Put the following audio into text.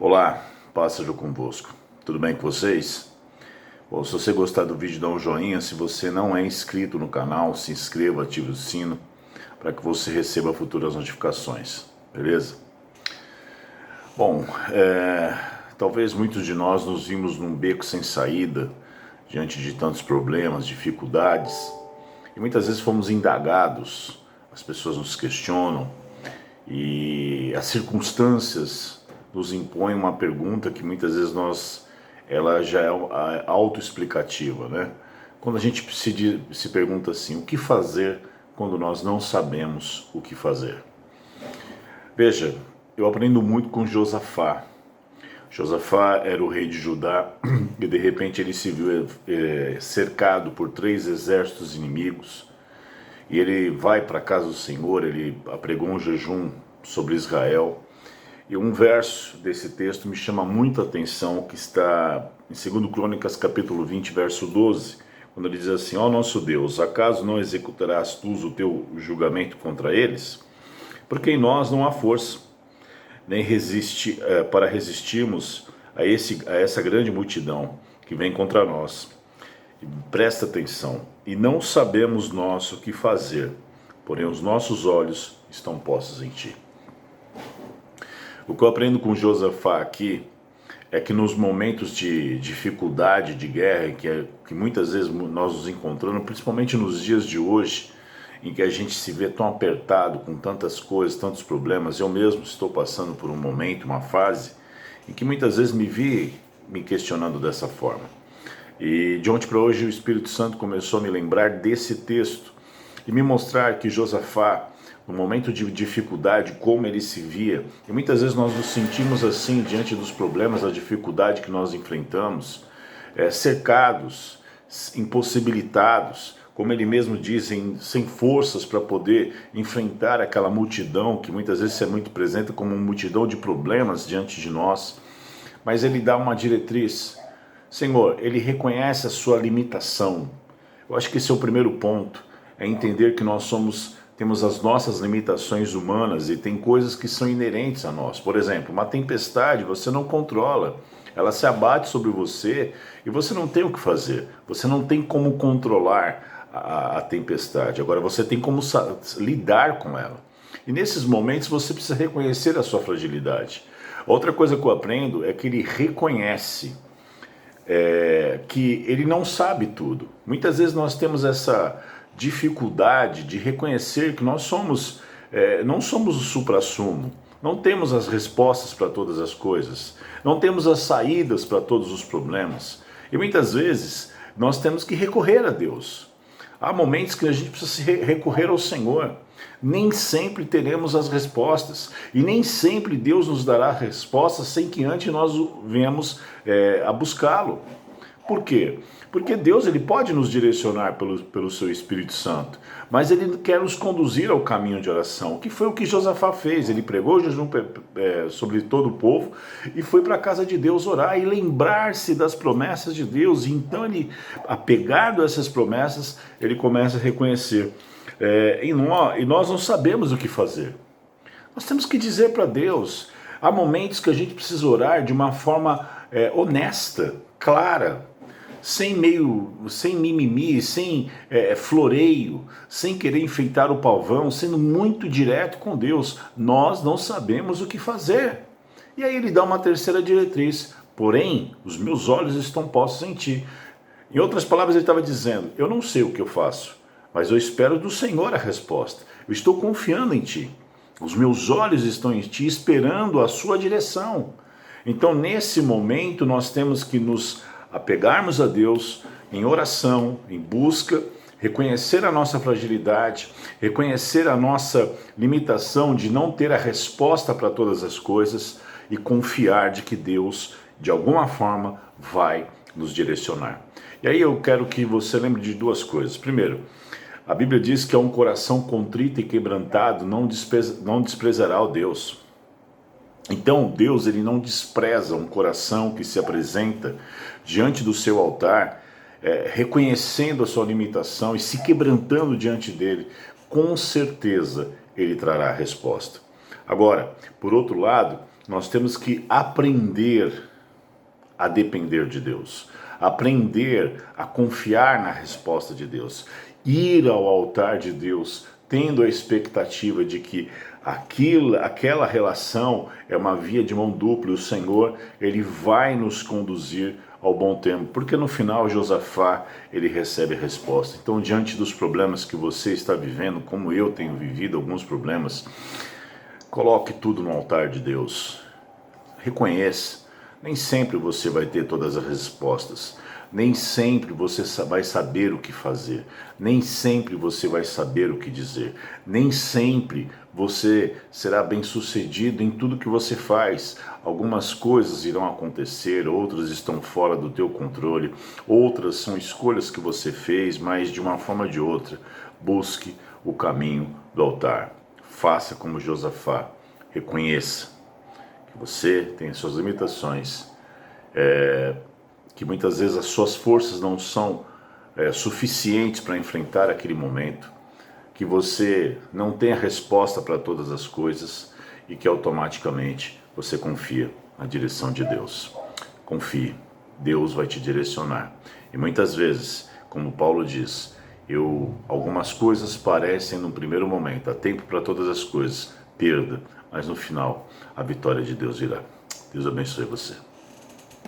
Olá, paz seja convosco. Tudo bem com vocês? Bom, se você gostar do vídeo, dá um joinha. Se você não é inscrito no canal, se inscreva, ative o sino para que você receba futuras notificações, beleza? Bom, talvez muitos de nós nos vimos num beco sem saída, diante de tantos problemas, dificuldades, e muitas vezes fomos indagados, as pessoas nos questionam, e as circunstâncias nos impõem uma pergunta que muitas vezes ela já é autoexplicativa, né? Quando a gente se pergunta assim, o que fazer quando nós não sabemos o que fazer? Veja, eu aprendo muito com Josafá. Josafá era o rei de Judá e de repente ele se viu cercado por 3 exércitos inimigos. E ele vai para a casa do Senhor, ele apregou um jejum sobre Israel. E um verso desse texto me chama muito a atenção, que está em 2 Crônicas, capítulo 20, verso 12, quando ele diz assim: ó nosso Deus, acaso não executarás tu o teu julgamento contra eles? Porque em nós não há força, nem resiste para resistirmos a essa grande multidão que vem contra nós. E presta atenção, e não sabemos nós o que fazer, porém os nossos olhos estão postos em ti. O que eu aprendo com Josafá aqui é que nos momentos de dificuldade, de guerra, que muitas vezes nós nos encontramos, principalmente nos dias de hoje, em que a gente se vê tão apertado com tantas coisas, tantos problemas. Eu mesmo estou passando por um momento, uma fase, em que muitas vezes me vi me questionando dessa forma. E de ontem para hoje o Espírito Santo começou a me lembrar desse texto e me mostrar que Josafá, no momento de dificuldade, como ele se via, e muitas vezes nós nos sentimos assim diante dos problemas, da dificuldade que nós enfrentamos, cercados, impossibilitados, como ele mesmo diz, sem forças para poder enfrentar aquela multidão que muitas vezes é muito presente como uma multidão de problemas diante de nós. Mas ele dá uma diretriz. Senhor, ele reconhece a sua limitação. Eu acho que esse é o primeiro ponto, é entender que temos as nossas limitações humanas e tem coisas que são inerentes a nós. Por exemplo, uma tempestade você não controla, ela se abate sobre você e você não tem o que fazer, você não tem como controlar a tempestade, agora você tem como lidar com ela. E nesses momentos você precisa reconhecer a sua fragilidade. Outra coisa que eu aprendo é que ele reconhece que ele não sabe tudo. Muitas vezes nós temos essa dificuldade de reconhecer que nós não somos o suprassumo, não temos as respostas para todas as coisas, não temos as saídas para todos os problemas. E muitas vezes nós temos que recorrer a Deus. Há momentos que a gente precisa recorrer ao Senhor. Nem sempre teremos as respostas e nem sempre Deus nos dará respostas sem que antes nós venhamos a buscá-lo. Por quê? Porque Deus ele pode nos direcionar pelo seu Espírito Santo, mas ele quer nos conduzir ao caminho de oração, que foi o que Josafá fez. Ele pregou o jejum sobre todo o povo e foi para a casa de Deus orar e lembrar-se das promessas de Deus. E então ele, apegado a essas promessas, ele começa a reconhecer. E nós não sabemos o que fazer. Nós temos que dizer para Deus. Há momentos que a gente precisa orar de uma forma honesta, clara, sem mimimi, sem floreio, sem querer enfeitar o pavão, sendo muito direto com Deus. Nós não sabemos o que fazer. E aí ele dá uma terceira diretriz: porém, os meus olhos estão postos em ti. Em outras palavras, ele estava dizendo: eu não sei o que eu faço, mas eu espero do Senhor a resposta. Eu estou confiando em ti. Os meus olhos estão em ti, esperando a sua direção. Então, nesse momento, nós temos que nos apegarmos a Deus em oração, em busca, reconhecer a nossa fragilidade, reconhecer a nossa limitação de não ter a resposta para todas as coisas e confiar de que Deus, de alguma forma, vai nos direcionar. E aí eu quero que você lembre de 2 coisas. Primeiro, a Bíblia diz que é um coração contrito e quebrantado não desprezará o Deus. Então Deus ele não despreza um coração que se apresenta diante do seu altar, reconhecendo a sua limitação e se quebrantando diante dele. Com certeza ele trará a resposta. Agora, por outro lado, nós temos que aprender a depender de Deus, aprender a confiar na resposta de Deus, ir ao altar de Deus tendo a expectativa de que aquela relação é uma via de mão dupla e o Senhor, ele vai nos conduzir ao bom tempo, porque no final Josafá, ele recebe a resposta. Então, diante dos problemas que você está vivendo, como eu tenho vivido alguns problemas, coloque tudo no altar de Deus, reconheça. Nem sempre você vai ter todas as respostas, nem sempre você vai saber o que fazer, nem sempre você vai saber o que dizer, nem sempre você será bem sucedido em tudo que você faz. Algumas coisas irão acontecer, outras estão fora do teu controle, outras são escolhas que você fez, mas de uma forma ou de outra, busque o caminho do altar. Faça como Josafá, reconheça que você tem as suas limitações, que muitas vezes as suas forças não são suficientes para enfrentar aquele momento, que você não tem a resposta para todas as coisas e que automaticamente você confia na direção de Deus. Confie, Deus vai te direcionar. E muitas vezes, como Paulo diz, algumas coisas parecem no primeiro momento, há tempo para todas as coisas, perda, mas no final a vitória de Deus virá. Deus abençoe você.